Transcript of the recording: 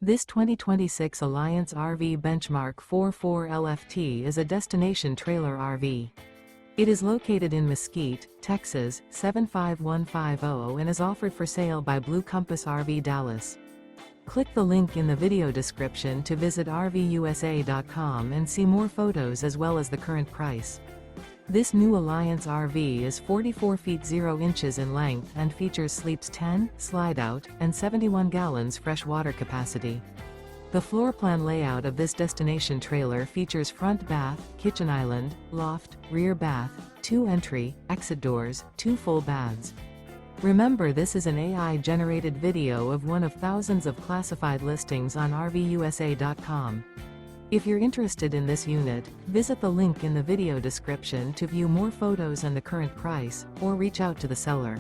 This 2026 Alliance RV Benchmark 44 LFT is a destination trailer RV. It is located in Mesquite, Texas, 75150 and is offered for sale by Blue Compass RV Dallas. Click the link in the video description to visit RVUSA.com and see more photos as well as the current price. This new Alliance RV is 44 feet 0 inches in length and features sleeps 10, slide-out, and 71 gallons fresh water capacity. The floor plan layout of this destination trailer features front bath, kitchen island, loft, rear bath, 2 entry, exit doors, 2 full baths. Remember, this is an AI-generated video of one of thousands of classified listings on RVUSA.com. If you're interested in this unit, visit the link in the video description to view more photos and the current price, or reach out to the seller.